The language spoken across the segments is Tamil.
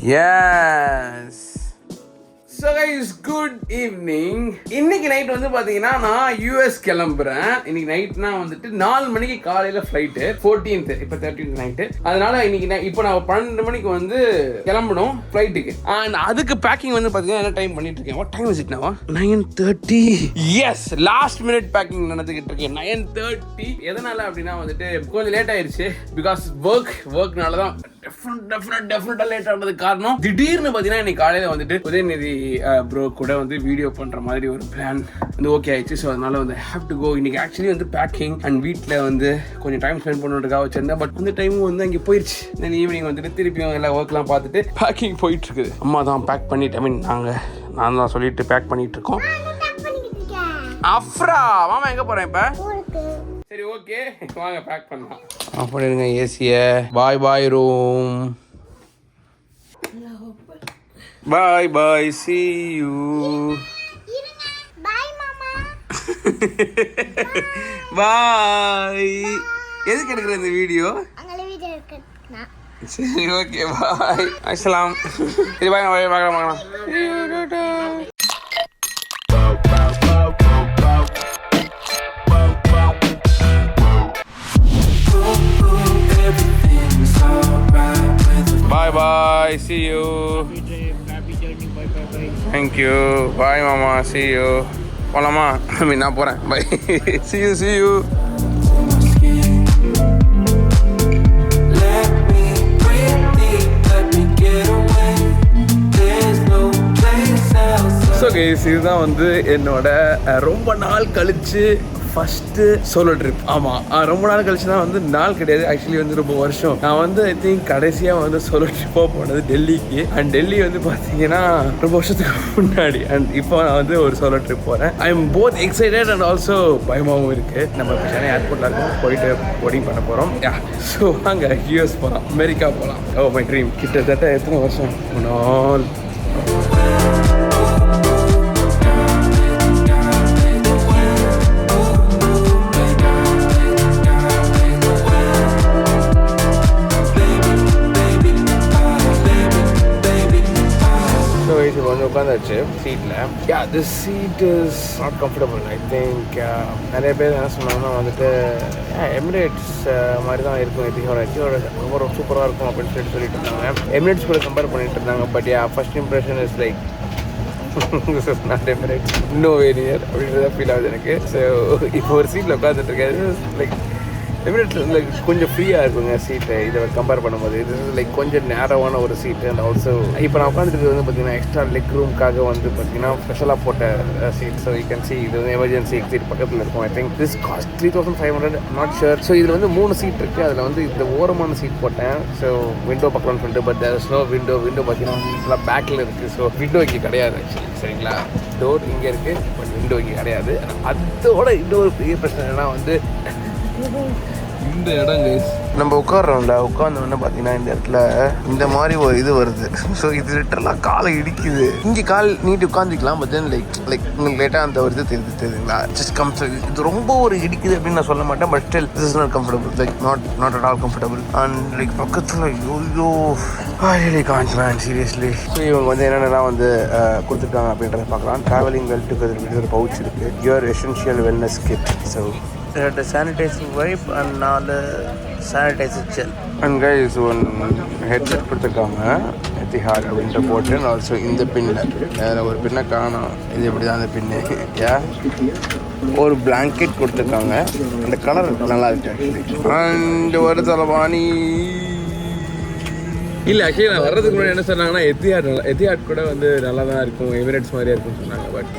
Yes. So guys, good evening. இன்னைக்கு நைட் வந்து பாத்தீங்கன்னா நான் யூஎஸ் கிளம்புறேன். இன்னைக்கு நைட்னா வந்துட்டு 4 மணிக்கு காலையில ஃபிளைட் 14th இப்போ 13th நைட். அதனால இன்னைக்கு இப்போ நான் 12 மணிக்கு வந்து கிளம்பணும் ஃபிளைட்டுக்கு. அண்ட் அதுக்கு பேக்கிங் வந்து பாத்தீங்கன்னா என்ன டைம் பண்ணிட்டு இருக்கேன். வாட் டைம் இஸ் இட் நவ? 9:30. எஸ், லாஸ்ட் மினிட் பேக்கிங் நடந்துகிட்டு இருக்கேன். 9:30. எதனால அப்படின்னா வந்துட்டு கொஞ்சம் லேட் ஆயிருச்சு. பிகாஸ் ஒர்க்னால தான் டெஃபினட்டா லேட் ஆனதுக்கு காரணம் திடீர்னு பாத்தீங்கன்னா இன்னைக்கு காலையில வந்துட்டு உதயநிதி ப்ரோ கூட வந்து வீடியோ பண்ற மாதிரி ஒரு பிளான் வந்து ஓகே ஆயிடுச்சு. ஸோ அதனால வந்து ஹேவ் டு கோ. இன்னைக்கு ஆக்சுவலி வந்து பேக்கிங் அண்ட் வீட்டில் வந்து கொஞ்சம் டைம் ஸ்பெண்ட் பண்ணுறதுக்காக வச்சிருந்தேன். பட் அந்த டைமும் வந்து அங்கே போயிடுச்சு. தென் ஈவினிங் வந்துட்டு திருப்பியும் எல்லா ஒர்க்லாம் பார்த்துட்டு பேக்கிங் போயிட்டு இருக்குது. அம்மா தான் பேக் பண்ணிட்டு நான் தான் சொல்லிட்டு பேக் பண்ணிட்டு இருக்கோம். அஃப்ரா மாமா எங்க போறேன் இப்ப? சரி ஓகே வாங்க பேக் பண்ணலாம். அப்படிங்க ஏசியை. பாய் ரூம். Bye see you. பாய் மாமா. பாய். எதுக்கு எடுக்கிற இந்த வீடியோ? அங்கல வீடியோ எடுக்கறதுனா. சரி ஓகே பாய். அஸ்ஸலாம். சரி பாய் பார்க்கலாம். Bye, see you. Happy journey, bye. Thank you. Bye mama, see you. போலாமா? நான் போறேன். Bye. See you. So guys, இதுதான் வந்து என்னோட ரொம்ப நாள் கழிச்சு ஃபஸ்ட்டு சோலோ ட்ரிப். ஆமாம், ரொம்ப நாள் கழிச்சு தான் வந்து நாள் கிடையாது, ஆக்சுவலி வந்து ரொம்ப வருஷம். நான் வந்து ஐ திங்க் கடைசியாக வந்து சோலோ ட்ரிப்பாக போனது டெல்லிக்கு. அண்ட் டெல்லி வந்து பார்த்தீங்கன்னா ரொம்ப வருஷத்துக்கு முன்னாடி. அண்ட் இப்போ நான் வந்து ஒரு சோலோ ட்ரிப் போகிறேன். I am both excited and also பயமாகவும் இருக்குது. நம்ம இப்போ சென்னை ஏர்போர்ட்டில் இருக்கோம், போயிட்டு போர்டிங் பண்ண போகிறோம். ஸோ அங்கே யூஎஸ் போகலாம், அமெரிக்கா போகலாம். Oh my dream. கிட்டத்தட்ட எத்தனை வருஷம் நாள். உட்காந்தாச்சு சீட்டில். This seat is not comfortable. I think நிறைய பேர் என்ன சொன்னாங்கன்னா வந்துட்டு எமிரேட்ஸ் மாதிரி தான் இருக்கும், எத்திஹாட் ரொம்ப சூப்பராக இருக்கும் அப்படின்னு சொல்லிட்டு இருந்தாங்க. எமிரேட்ஸ் கூட கம்பேர் பண்ணிட்டு இருந்தாங்க. But first impression is like this is not Emirates, nowhere near அப்படின்றத ஃபீல் ஆகுது எனக்கு. ஸோ இப்போ ஒரு சீட்டில் உட்காந்துட்டு இருக்கேன். லைக் எமிரேட்ஸ் வந்து லைக் கொஞ்சம் ஃப்ரீயாக இருக்குங்க சீட்டை இதை கம்பேர் பண்ணும்போது. இது லைக் கொஞ்சம் நேரவான ஒரு சீட்டு. அண்ட் ஆல்சோ இப்போ நான் உட்காந்துட்டு வந்து பார்த்தீங்கன்னா எக்ஸ்ட்ரா லெக் ரூம்காக வந்து பார்த்தீங்கன்னா ஸ்பெஷலாக போட்ட seat. So you can see இது வந்து எமர்ஜென்சி எக்ஸிட் பக்கத்தில் இருக்கும். I think this cost 3500, not sure. So இதில் வந்து 3 சீட் இருக்குது. அதில் வந்து இந்த ஓரமான சீட் போட்டேன். ஸோ விண்டோ பக்கம்னு சொல்லிட்டு, but there is no window பார்த்தீங்கன்னா ஃபுல்லாக பேக்கில் இருக்குது. ஸோ விண்டோ இங்கே கிடையாது ஆக்சுவலி, சரிங்களா? டோர் இங்கே இருக்குது, பட் விண்டோ இங்கே கிடையாது. அதோட இன்னொரு பெரிய பிரச்சனை என்னன்னா வந்து இந்த இடம் கைஸ், நம்ம உட்காடுறோம்ல, உட்காந்தோடனே பார்த்தீங்கன்னா இந்த இடத்துல இந்த மாதிரி ஒரு இது வருது. ஸோ இது லிட்டரலாக காலை இடிக்குது. இங்கே கால் நீட்டி உட்காந்துக்கலாம். பட் தென் லைக் உங்களுக்கு லேட்டாக அந்த ஒரு இது தெரியுதுங்களா? Just comfort. இது ரொம்ப ஒரு இடிக்குது அப்படின்னு நான் சொல்ல மாட்டேன். But still this is not comfortable. Like not at all comfortable. And like பக்கத்தில் yo yo really can't man, seriously. So இவங்க வந்து என்னென்னலாம் வந்து கொடுத்துருக்காங்க அப்படின்றத பார்க்கலாம். ட்ராவலிங் வெல் டுகெதர் ஒரு பவுச் இருக்குது. Your essential wellness kit. So the sanitizing wipe and 4 sanitizer gel. And guys, one headset கொடுத்துருக்காங்க எத்திஹாட் அப்படின்ட்டு போட்டு. ஆல்சோ இந்த பின்னில் வேறு ஒரு பின்னை காணும். இது எப்படி தான் அந்த பின்னு. ஒரு பிளாங்கெட் கொடுத்துருக்காங்க. அந்த கலர் நல்லா இருக்கு ஆக்சுவலி. அண்ட் ஒரு தலைவாணி. இல்லை ஆக்சுவலி நான் வர்றதுக்கு முன்னாடி என்ன சொன்னாங்கன்னா எத்திஹாட் கூட வந்து நல்லா தான் இருக்கும், எமிரேட்ஸ் மாதிரியே இருக்கும்னு சொன்னாங்க. பட்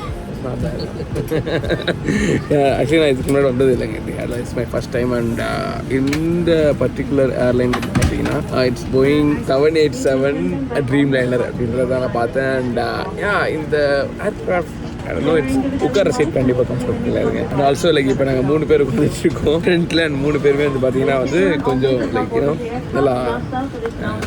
ஆக்சுவலி நான் இதுக்கு முன்னாடி வந்தது இல்லைங்க. It's my first time. And இந்த பர்டிகுலர் ஏர்லைன் பார்த்தீங்கன்னா இட்ஸ் போயிங் 787 ட்ரீம் லைனர் அப்படின்றத நான் பார்த்தேன். அண்ட் இந்த ஏர்க்ராஃப்ட் உட்கார சீட் கண்டிப்பாக கம்ஃபர்டபுளாக இருக்கு. அண்ட் ஆல்சோ லைக் இப்போ நாங்கள் 3 பேர் உட்காந்துருக்கோம் ஃப்ரெண்ட்ல. அண்ட் 3 பேருமே வந்து பார்த்தீங்கன்னா வந்து கொஞ்சம் லைக் நல்லா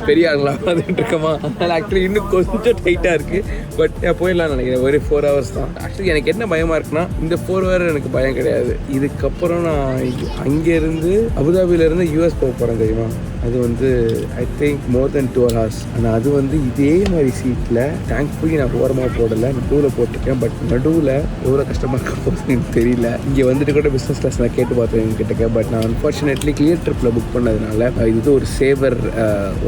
பெரிய ஆகலாம் வந்துட்டு இருக்கோமா. அதனால் ஆக்சுவலி இன்னும் கொஞ்சம் டைட்டாக இருக்குது. பட் போயிடலாம் நினைக்கிறேன். ஒரு 4 hours தான். ஆக்சுவலி எனக்கு என்ன பயமாக இருக்குன்னா இந்த 4 hour எனக்கு பயம் கிடையாது. இதுக்கப்புறம் நான் அங்கேருந்து அபுதாபியிலேருந்து யூஎஸ் போக போகிறேன் தெரியுமா. அது வந்து I think more then 12 hours. ஆனால் அது வந்து இதே மாதிரி சீட்டில் தேங்க்ஃபுல்லி நான் ஓரமாக போடலை, நடுவில் போட்டிருக்கேன். பட் நடுவில் எவ்வளோ கஷ்டமாக இருக்க போகுது எனக்கு தெரியல. இங்கே வந்துட்டு கூட பிஸ்னஸ் கிளாஸ் நான் கேட்டு பார்த்தேன் என்கிட்ட. பட் நான் அன்ஃபார்ச்சுனேட்லி கிளியர் ட்ரிப்பில் புக் பண்ணதுனால இது ஒரு சேவர்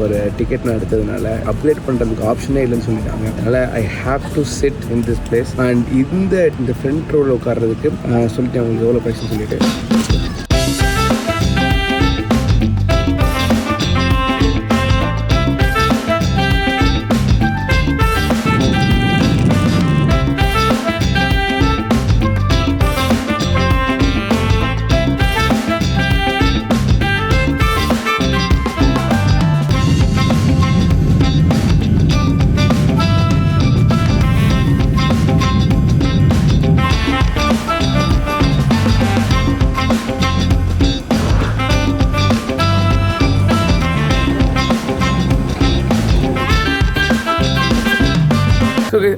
ஒரு டிக்கெட் நான் எடுத்ததுனால அப்கிரேட் பண்ணுறதுக்கு ஆப்ஷனே இல்லைன்னு சொல்லிட்டாங்க. அதனால் I have to sit in this place. And இந்த ஃப்ரண்ட் ரோவில் உட்கார்றதுக்கு சொல்லிட்டு அவங்களுக்கு எவ்வளோ ப்ரைஸ்னு சொல்லிட்டு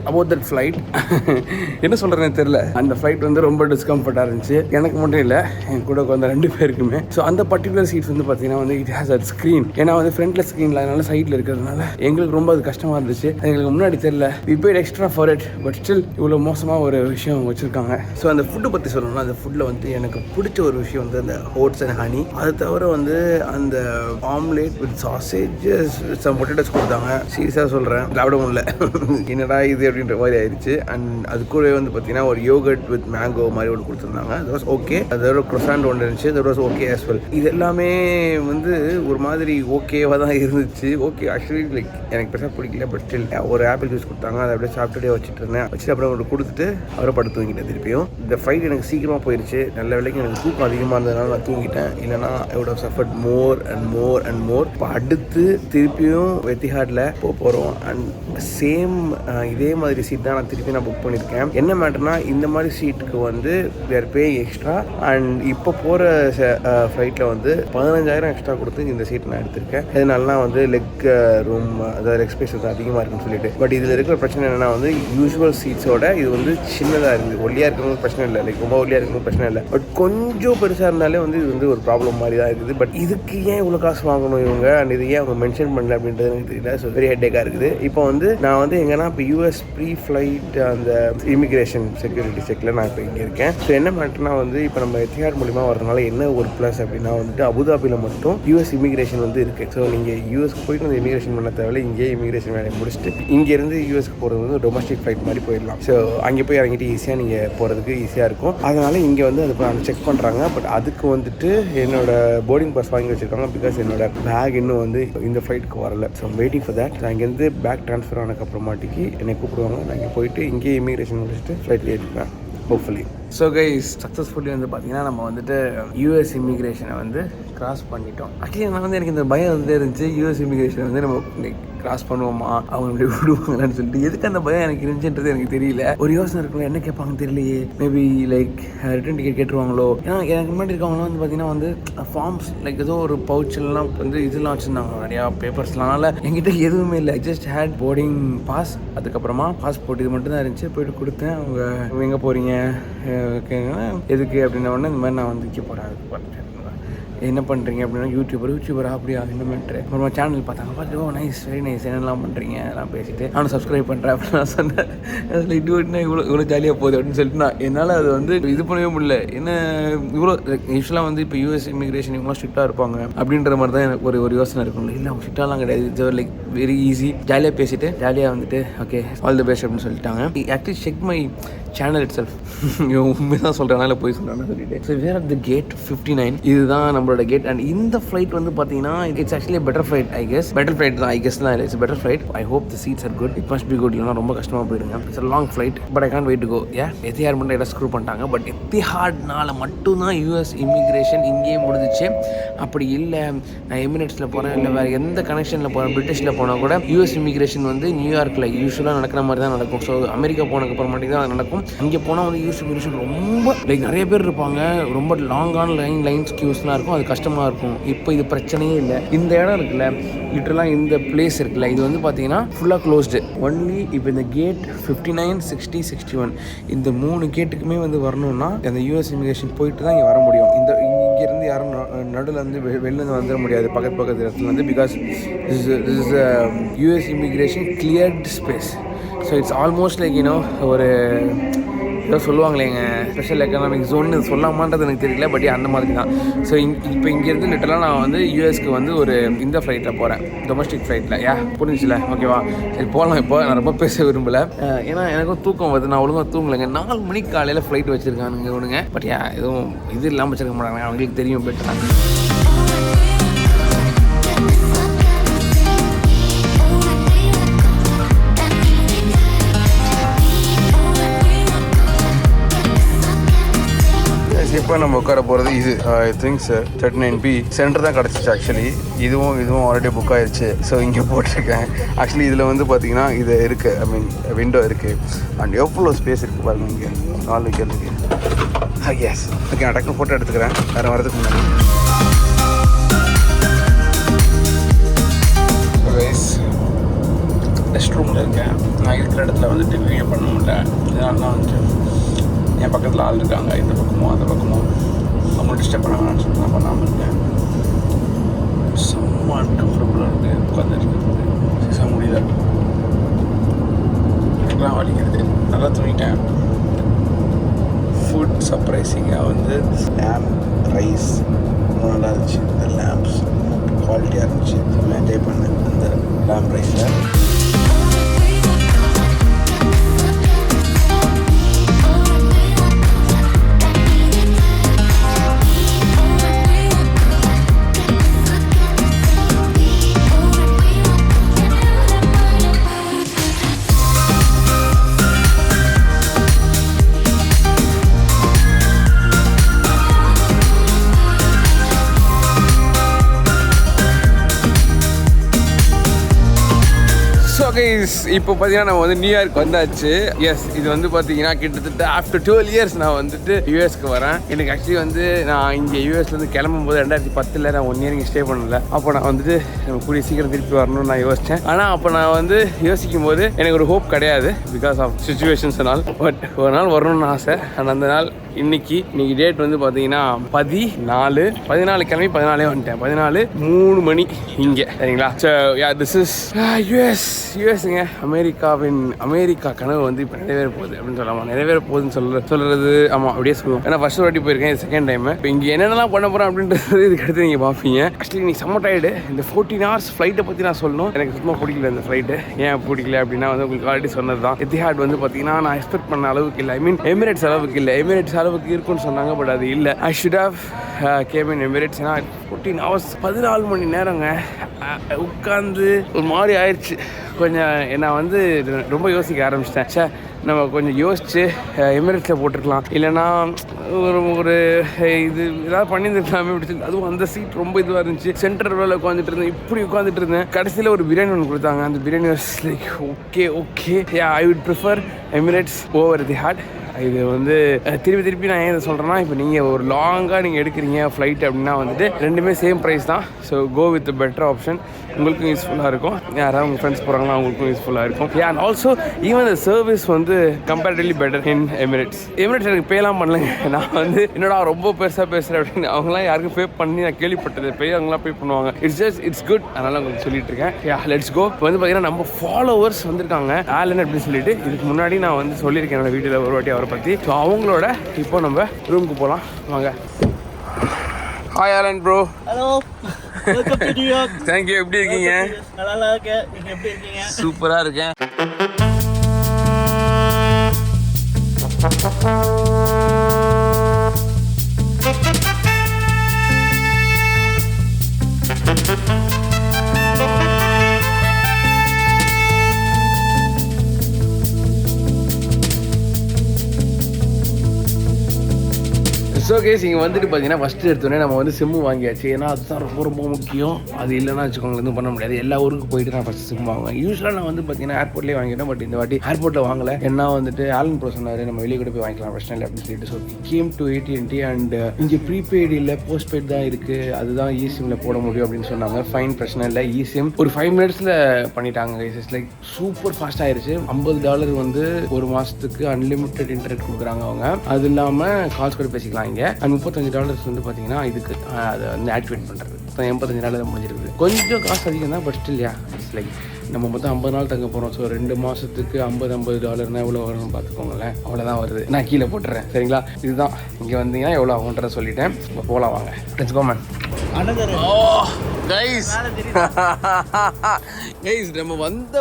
about that flight. என்ன சொல்கிறேன்னு தெரியல. அந்த ஃப்ளைட் வந்து ரொம்ப டிஸ்கம்ஃபர்ட்டாக இருந்துச்சு. எனக்கு மட்டும் இல்லை, என் கூட உட்காந்த 2 பேருக்குமே. ஸோ அந்த பர்டிகுலர் சீட்ஸ் வந்து பார்த்தீங்கன்னா வந்து இட் ஹேஸ் அட் ஸ்க்ரீன். ஏன்னா வந்து ஃப்ரண்ட்டில் ஸ்க்ரீனில் அதனால சைடில் இருக்கிறதுனால எங்களுக்கு ரொம்ப அது கஷ்டமாக இருந்துச்சு. எங்களுக்கு முன்னாடி தெரியல. We paid extra for it. But still இவ்வளோ மோசமாக ஒரு விஷயம் வச்சுருக்காங்க. ஸோ அந்த ஃபுட்டை பற்றி சொல்லணும்னா, அந்த ஃபுட்டில் வந்து எனக்கு பிடிச்ச ஒரு விஷயம் வந்து அந்த ஓட்ஸ் அண்ட் ஹனி. அது தவிர வந்து அந்த omelette with sausages some potatoes கொடுத்தாங்க. சீரியஸாக சொல்கிறேன், சாப்பிட முடியல. என்னடா இது அப்படின்ற மாதிரி ஆயிடுச்சு. அண்ட் அது கூட வந்து பார்த்தீங்கன்னா ஒரு யோகர்ட் வித் மேங்கோ மாதிரி ஒன்று கொடுத்துருந்தாங்க. அது வாஸ் ஓகே. அதோட க்ரொசாண்ட் ஒன்று இருந்துச்சு. அது வாஸ் ஓகே ஆஸ் வெல். இது எல்லாமே வந்து ஒரு மாதிரி ஓகேவாக தான் இருந்துச்சு. ஓகே, ஆக்சுவலி லைக் எனக்கு பெருசாக பிடிக்கல. பட் ஸ்டில் ஒரு ஆப்பிள் ஜூஸ் கொடுத்தாங்க. அதை அப்படியே சாப்பிட்டுட்டே வச்சுட்டு இருந்தேன். வச்சுட்டு அப்புறம் ஒரு கொடுத்துட்டு அவரை படுத்து தூங்கிட்டேன். திருப்பியும் இந்த ஃப்ளைட் எனக்கு சீக்கிரமாக போயிடுச்சு. நல்ல வேலைக்கு எனக்கு தூக்கம் அதிகமாக இருந்ததுனால நான் தூங்கிட்டேன். இல்லைனா I would have suffered more and more and more. இப்போ அடுத்து திருப்பியும் எத்திஹாடில் போகிறோம். அண்ட் சேம் இதே மாதிரி சீட் தான் நான் திருப்பி புக் பண்ணியிருக்கேன். என்ன மேட்டர்னா, இந்த மாதிரி சீட்டுக்கு வந்து தேர் பே எக்ஸ்ட்ரா. அண்ட் இப்போ போகிற ஃப்ளைட்டில் வந்து 15,000 எக்ஸ்ட்ரா கொடுத்து இந்த சீட் நான் எடுத்திருக்கேன். இதனாலலாம் வந்து லெக் ரூம், அதாவது லெக் ஸ்பேஸ் வந்து அதிகமாக இருக்குன்னு சொல்லிட்டு. பட் இதில் இருக்கிற பிரச்சனை என்னென்னா வந்து யூஸ்வல் சீட்ஸோட இது வந்து சின்னதாக இருக்குது. ஒல்லியாக இருக்கிறவங்க பிரச்சனை இல்லை, லைக் ரொம்ப ஒல்லியாக இருக்கிறவங்க பிரச்சனை இல்லை. பட் கொஞ்சம் பெருசாக இருந்தாலே வந்து இது வந்து ஒரு ப்ராப்ளம் மாதிரி தான் இருக்குது. பட் இதுக்கு ஏன் இவ்வளோ காசு வாங்கணும் இவங்க, அண்ட் இது ஏன் அவங்க மென்ஷன் பண்ணல அப்படின்றது எனக்கு தெரியல. ஸோ வெரி ஹெட்டேக்காக இருக்குது. இப்போ வந்து நான் வந்து எங்கன்னா இப்போ யூஎஸ் ப்ரீ ஃப்ளைட் அந்த இமிக்ரேஷன் செக்யூரிட்டி செக்கில் நான் இப்போ இங்கே இருக்கேன். ஸோ என்ன மேட்டர்னா வந்து இப்போ நம்ம எத்திஹாட் மூலிமா வரதுனால என்ன ஒரு ப்ளஸ் அப்படின்னா வந்துட்டு அபுதாபியில் மட்டும் யூஎஸ் இமிக்ரேஷன் வந்து இருக்குது. ஸோ நீங்கள் யூஎஸ்க்கு போயிட்டு அந்த இமிக்ரேஷன் பண்ண தேவையில்லை. இங்கேயே இமிக்ரேஷன் வேலையை முடிச்சுட்டு இங்கேருந்து யூஎஸ்க்கு போகிறது வந்து டொமஸ்டிக் ஃப்ளைட் மாதிரி போயிடலாம். ஸோ அங்கே போய் இறங்கிட்டு ஈஸியாக நீங்கள் போகிறதுக்கு ஈஸியாக இருக்கும். அதனால் இங்கே வந்து அதை செக் பண்ணுறாங்க. பட் அதுக்கு வந்துட்டு என்னோட போர்டிங் பாஸ் வாங்கி வச்சுருக்காங்க. பிகாஸ் என்னோட பேக் இன்னும் வந்து இந்த ஃப்ளைட்டுக்கு வரல. So waiting for that. அங்கேருந்து பேக் ட்ரான்ஸ்ஃபர் ஆனதுக்கப்புறமாட்டிக்கு என்னை கூப்பிடுவாங்க. நான் இங்கே போயிட்டு இங்கேயே இமிக்ரேஷன் முடிச்சுட்டு ஃப்ளைட்டில் ஏறிப்பேன் ஹோப்ஃபுல்லி. ஸோ கைஸ், சக்ஸஸ்ஃபுல்லி வந்து பார்த்தீங்கன்னா நம்ம வந்துட்டு யூஎஸ் இமிக்ரேஷனை வந்து கிராஸ் பண்ணிட்டோம். ஆக்சுவலி நான் வந்து எனக்கு இந்த பயம் வந்துட்டே இருந்துச்சு. யூஎஸ் இமிக்ரேஷனை வந்து நம்ம கிராஸ் பண்ணுவோமா, அவங்க இப்படி விடுவாங்கன்னு சொல்லிட்டு. எதுக்கு அந்த பயம் எனக்கு இருந்துச்சுன்றது எனக்கு தெரியல. ஒரு யோசனை இருக்குல்ல, என்ன கேட்பாங்கன்னு தெரியலையே. மேபி லைக் ரிட்டன் டிக்கெட் கேட்டுருவாங்களோ. ஏன்னா எனக்கு முன்னாடி இருக்கவங்களாம் வந்து பார்த்தீங்கன்னா வந்து ஃபார்ம்ஸ் லைக் ஏதோ ஒரு பவுச்செல்லாம் வந்து இதெல்லாம் வச்சுருந்தாங்க, நிறையா பேப்பர்ஸ்லாம். அதனால் என்கிட்ட எதுவுமே இல்லை. ஜஸ்ட் ஹேட் போர்டிங் பாஸ், அதுக்கப்புறமா பாஸ்போர்ட், இது மட்டும் தான் இருந்துச்சு. போய்ட்டு கொடுத்தேன். அவங்க எங்கே போகிறீங்க ஓகேங்க எதுக்கு அப்படின்ன உடனே இந்த மாதிரி நான் வந்து இங்கே போகிறேன். என்ன பண்ணுறீங்க அப்படின்னா யூடியூபரா அப்படியா என்ன மேட்ரு. அப்புறமா சேனல் பார்த்தாங்க. ஓ நைஸ், வெரி நைஸ், என்னெல்லாம் பண்ணுறீங்க அதெல்லாம் பேசிட்டு நானும் சப்ஸ்கிரைப் பண்ணுறேன் அப்படின்னு நான் சொன்னேன். அதில் இதுனா இவ்வளோ ஜாலியாக போகுது அப்படின்னு சொல்லிட்டு நான் என்னால் அது வந்து இது பண்ணவே முடியல. என்ன இவ்வளோ யூஸ்வலாக வந்து இப்போ யூஎஸ் இமிக்ரேஷன் இவங்களாம் ஸ்ட்ரிக்டாக இருப்பாங்க அப்படின்ற மாதிரி தான் எனக்கு ஒரு யோசனை இருக்கும். இல்லை அவங்க ஸ்ட்ரிக்டாலாம் கிடையாது. இது லைக் வெரி ஈஸி. ஜாலியாக பேசிட்டு ஜாலியாக வந்துட்டு ஓகே ஆல் தி பெஸ்ட் அப்படின்னு சொல்லிட்டாங்க. Actually check my channel itself. உண்மை தான் சொல்கிறேன், போய் சொல்கிறேன் சொல்லிட்டு. So where at the gate 59. இதுதான் நம்மளோட கேட். அண்ட் இந்த ஃப்ளைட் வந்து பார்த்தீங்கன்னா it's actually better flight I guess. Better flight தான் ஐ கெஸ் தான். It's better flight. I hope the seats are good. It must be good. இல்லைனா ரொம்ப கஷ்டமாக போயிடுங்க. It's a long flight. But I can't wait to go. Etihad மட்டும் எல்லாம் ஸ்க்ரூ பண்ணிட்டாங்க. பட் எத்திஹாட்னால மட்டும்தான் யூஎஸ் இமிக்ரேஷன் இங்கேயே முடிஞ்சிச்சு. அப்படி இல்லை நான் எமிரேட்ஸில் போகிறேன், இல்லை வேறு எந்த கனெக்ஷனில் போகிறேன், பிரிட்டிஷில் போனால் கூட யூஎஸ் இமிக்ரேஷன் வந்து நியூயார்க்கில் யூஸ்வலாக நடக்கிற மாதிரி தான் நடக்கும். ஸோ அமெரிக்கா போனதுக்கப்புறம் மட்டும் தான் நடக்கும். இங்கே போனால் வந்து யூஎஸ் இமிக்ரேஷன் ரொம்ப லைக் நிறைய பேர் இருப்பாங்க. ரொம்ப லாங்கான லைன்ஸ் கியூஸ்லாம் இருக்கும். அது கஷ்டமாக இருக்கும். இப்போ இது பிரச்சனையே இல்லை. இந்த இடம் இருக்குல்ல, லிட்டரலாக இந்த பிளேஸ் இருக்குல்ல, இது வந்து பார்த்தீங்கன்னா ஃபுல்லாக க்ளோஸ்டு. ஒன்லி இப்போ இந்த கேட் 59, 60, 61 இந்த 3 கேட்டுக்குமே வந்து வரணும்னா அந்த யூஎஸ் இமிக்ரேஷன் போயிட்டு தான் இங்கே வர முடியும். இந்த இங்கேருந்து யாரும் நடுவில் வந்து வெளில வந்துட முடியாது பக்கத்து இடத்துல வந்து because this is a US immigration cleared space. So it's almost like ஒரு ஏதோ சொல்லுவாங்களேங்க ஸ்பெஷல் எக்கனாமிக் ஜோன்னு சொல்லலாமான்றது எனக்கு தெரியல, பட் அந்த மாதிரி தான். ஸோ இப்போ இங்கேருந்து லிட்டலாக நான் வந்து யூஎஸ்க்கு வந்து ஒரு இந்த ஃப்ளைட்டில் போகிறேன், டொமஸ்டிக் ஃப்ளைட்டில். புரிஞ்சிச்சுல? ஓகேவா, சரி போகலாம். இப்போ நான் ரொம்ப பேச விரும்பலை, ஏன்னா எனக்கும் தூக்கம் வருது. நான் ஒழுங்காக தூங்கலைங்க. 4 மணிக்கு காலையில் ஃப்ளைட் வச்சுருக்கானுங்க இவனுங்க. பட் எதுவும் இது இல்லாமல் வச்சுருக்க மாட்டாங்க, அவங்களுக்கு தெரியும் பெட்டராக. இப்போ நம்ம உட்கார போகிறது இது ஐ திங்க் 39B சென்டர் தான் கிடச்சிச்சு. ஆக்சுவலி இதுவும் ஆல்ரெடி புக் ஆயிடுச்சு. ஸோ இங்கே போட்டிருக்கேன். ஆக்சுவலி இதில் வந்து பார்த்தீங்கன்னா இது இருக்குது, ஐ மீன் விண்டோ இருக்குது. அண்ட் எவ்வளோ ஸ்பேஸ் இருக்குது பாருங்கள் இங்கே 4 வைக்கிறதுக்கு. எஸ் ஓகே, நான் டக்குனு ஃபோட்டோ எடுத்துக்கிறேன் வேறு வரதுக்கு முன்னாடி. ரெஸ்ட் ரூமில் இருக்கேன். நான் இருக்கிற இடத்துல வந்துட்டு வீடியோ பண்ண முடியல. இதனால தான் வந்துட்டு என் பக்கத்தில் ஆள் இருக்காங்க, இந்த பக்கமோ அந்த பக்கமோ, அவங்க டிஸ்டர்ப் பண்ணாங்கன்னு சொல்லி நான் பண்ணாமல் இருக்கேன். செம்ம அன்கம்ஃபர்டபுளாக இருக்குது உட்காந்துருக்கு. முடியல, எனக்குலாம் வலிக்கிறது. நல்லா தூங்கிட்டேன். ஃபுட் சர்ப்ரைசிங்காக வந்து லேம்ப் ரைஸ் ரொம்ப நல்லா இருந்துச்சு. இந்த லேம்ப்ஸ் குவாலிட்டியாக இருந்துச்சு. என்ஜாய் பண்ணேன் அந்த லேம்ப் ரைஸில். இப்போ பார்த்தீங்கன்னா நம்ம வந்து நியூயார்க் வந்தாச்சு. எஸ், இது வந்து பார்த்தீங்கன்னா கிட்டத்தட்ட ஆஃப்டர் 12 இயர்ஸ் நான் வந்துட்டு யூஎஸ்க்கு வரேன். எனக்கு ஆக்சுவலி வந்து நான் இங்கே யூஎஸ்லேருந்து கிளம்பும்போது 2010 நான் 1 இயர் இங்கே ஸ்டே பண்ணல. அப்போ நான் வந்துட்டு நம்ம கூடிய சீக்கிரம் திருப்பி வரணும்னு நான் யோசித்தேன். ஆனால் அப்போ நான் வந்து யோசிக்கும் போது எனக்கு ஒரு ஹோப் கிடையாது பிகாஸ் ஆஃப் சுச்சுவேஷன்ஸ். பட் ஒரு நாள் வரணும்னு ஆசை. அண்ட் அந்த நாள் இன்னைக்கு டேட் வந்து பார்த்தீங்கன்னா 14 கிளம்பி 14 வந்துட்டேன். 3 மணி இங்கே, சரிங்களா? ஸோ திஸ் இஸ் யூஎஸ்ங்க. அமெரிக்கா கனவு வந்து இப்போ நிறைவேற போகுது அப்படின்னு சொல்லலாம். நிறைவேற போகுதுன்னு சொல்கிறது ஆமாம், அப்படியே சொல்லுவோம். ஏன்னா ஃபர்ஸ்ட் வாட்டி போயிருக்கேன், இது செகண்ட் டைம். இப்போ இங்கே என்னென்னலாம் பண்ண போகிறேன் அப்படின்றது இதுக்கு அடுத்து நீங்கள் பார்ப்பீங்க. ஆக்சுவலி நீ செம்ம டயர்டு. இந்த 14 hours ஃப்ளைட்டை பற்றி நான் சொல்லணும். எனக்கு சுத்தமாக பிடிக்கல இந்த ஃப்ளைட்டு. ஏன் பிடிக்கல அப்படின்னா வந்து உங்களுக்கு ஆல்ரெடி சொன்னது தான். எத்திஹாட் வந்து பார்த்தீங்கன்னா நான் எக்ஸ்பெக்ட் பண்ண அளவுக்கு இல்லை. ஐ மீன் எமிரேட்ஸ் அளவுக்கு இல்லை. எமிரேட்ஸ் அளவுக்கு இருக்குன்னு சொன்னாங்க, பட் அது இல்லை. I should have came in Emirates. ஏன்னா 14 hours 14 மணி நேரங்க உட்காந்து ஒரு மாதிரி ஆயிடுச்சு. கொஞ்சம் நான் வந்து ரொம்ப யோசிக்க ஆரம்பிச்சிட்டேன். சார் நம்ம கொஞ்சம் யோசிச்சு எமிரேட்ஸில் போட்டிருக்கலாம், இல்லைனா ஒரு இது ஏதாவது பண்ணியிருந்துருக்கலாமே அப்படி. அதுவும் அந்த சீட் ரொம்ப இதுவாக இருந்துச்சு. சென்டர் ரோவில் உட்காந்துட்டு இருந்தேன், இப்படி உட்காந்துட்டு இருந்தேன். கடைசியில் ஒரு பிரியாணி ஒன்று கொடுத்தாங்க. அந்த biryani was like okay I would prefer Emirates over the hot. இது வந்து திருப்பி நான் ஏன் சொல்கிறேன்னா, இப்போ நீங்கள் ஒரு லாங்காக நீங்கள் எடுக்கிறீங்க ஃப்ளைட் அப்படின்னா வந்துட்டு ரெண்டுமே சேம் ப்ரைஸ் தான். So go with better option. உங்களுக்கும் யூஸ்ஃபுல்லாக இருக்கும், யாராவது உங்கள் ஃப்ரெண்ட்ஸ் போகிறாங்களா அவங்களுக்கும் யூஸ்ஃபுல்லாக இருக்கும். And also even the service வந்து கம்பேரிட்டிவ்லி பெட்டர் இன் எமிரேட்ஸ். எனக்கு பேலாம் பண்ணலைங்க. நான் வந்து என்னடா ரொம்ப பெருசாக பேசுகிறேன் அப்படின்னு அவங்களாம் யாருக்கும் பே பண்ணி நான் கேள்விப்பட்டது. அவங்களாம் பே பண்ணுவாங்க. It's good. அதனால் உங்களுக்கு சொல்லிட்டு இருக்கேன். Let's go. இப்போ வந்து பார்த்தீங்கன்னா நம்ம ஃபாலோவர்ஸ் வந்திருக்காங்க ஆலன் அப்படின்னு சொல்லிட்டு. இதுக்கு முன்னாடி நான் வந்து சொல்லியிருக்கேன் என்னோட வீடியோவில் ஒரு வாட்டி அவரை பற்றி. ஸோ அவங்களோட இப்போ நம்ம ரூமுக்கு போகலாம் வாங்க. Hi Alan bro. Hello, welcome to New York. Thank you. எப்படி இருக்கீங்க? நல்லா இருக்கேன். நீங்க எப்படி இருக்கீங்க? சூப்பரா இருக்கேன். ஸோ கேஸ் இங்கே வந்துட்டு பார்த்தீங்கன்னா ஃபஸ்ட்டு எடுத்தோடனே நம்ம வந்து சிம்மு வாங்கியாச்சு. ஏன்னா அதுதான் ரொம்ப முக்கியம். அது இல்லைன்னா வச்சுக்கோங்க எதுவும் பண்ண முடியாது. எல்லா ஊருக்கு போயிட்டு நான் ஃபஸ்ட்டு சிம் வாங்குவேன். யூஸ்வலாக நான் வந்து பார்த்தீங்கன்னா ஏர்போர்ட்லேயே வாங்கிட்டேன். பட் இந்த வாட்டி ஏர்போர்ட்டில் வாங்கலை. என்ன வந்துட்டு ஆலன் ப்ரோ சொன்னார் நம்ம வெளியே கூட போய் வாங்கிக்கலாம் பிரச்சனை இல்லை அப்படின்னு சொல்லிட்டு. So came to AT&T and இங்கே ப்ரீபெய்டு இல்லை போஸ்ட்பெய்ட் தான் இருக்குது. அதுதான் இசிம்மில் போட முடியும் அப்படின்னு சொன்னாங்க. ஃபைன், பிரச்சனை இல்லை. இசிம் ஒரு 5 minutesல பண்ணிட்டாங்க. இட்ஸ் லைக் சூப்பர் ஃபாஸ்ட் ஆயிடுச்சு. $50 வந்து ஒரு மாதத்துக்கு அன்லிமிட்டெட் இன்டர்நெட் கொடுக்குறாங்க அவங்க. அது இல்லாமல் கால்ஸ் கூட பேசிக்கலாம். இங்கே. அண்ட் $35 வந்து பார்த்தீங்கன்னா இதுக்கு அதை வந்து ஆக்டிவேட் பண்ணுறது. $85 முடிஞ்சிருக்குது. கொஞ்சம் காசு அதிகம் தான், பட் ஸ்டில் இட்ஸ் லைக் நம்ம மொத்தம் 50 நாள் தங்க போகிறோம். ஸோ 2 மாதத்துக்கு $50 எவ்வளோ வரும்னு பார்த்துக்கோங்களேன். அவ்வளோதான் வருது. நான் கீழே போட்டுறேன் சரிங்களா. இதுதான் இங்கே வந்தீங்கன்னா எவ்வளோ ஆகுன்றத சொல்லிட்டேன். இப்போ போகலாம் வாங்க. Let's go man. கைஸ் நம்ம வந்த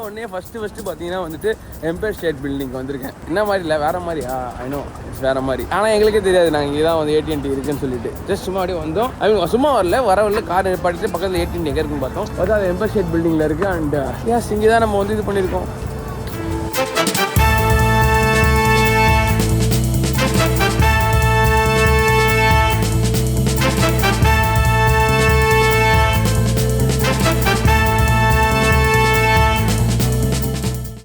உடனே ஃபஸ்ட்டு பார்த்தீங்கன்னா வந்துட்டு எம்பயர் ஸ்டேட் பில்டிங் வந்திருக்கேன். என்ன மாதிரி இல்லை, வேறு மாதிரி. ஐநோ இட்ஸ் வேறு மாதிரி. ஆனால் எங்களுக்கே தெரியாது நாங்கள் இங்கே தான் வந்து AT&T இருக்குன்னு சொல்லிட்டு ஜஸ்ட் சும்மா அப்படியே வந்தோம். சும்மா வரல கார் நிப்பாட்டிட்டு பக்கத்தில் AT&T எங்கே இருக்குன்னு பார்த்தோம். அது எம்பயர் ஸ்டேட் பில்டிங்கில் இருக்குது. அண்ட் இங்கே தான் நம்ம வந்து இது பண்ணியிருக்கோம்.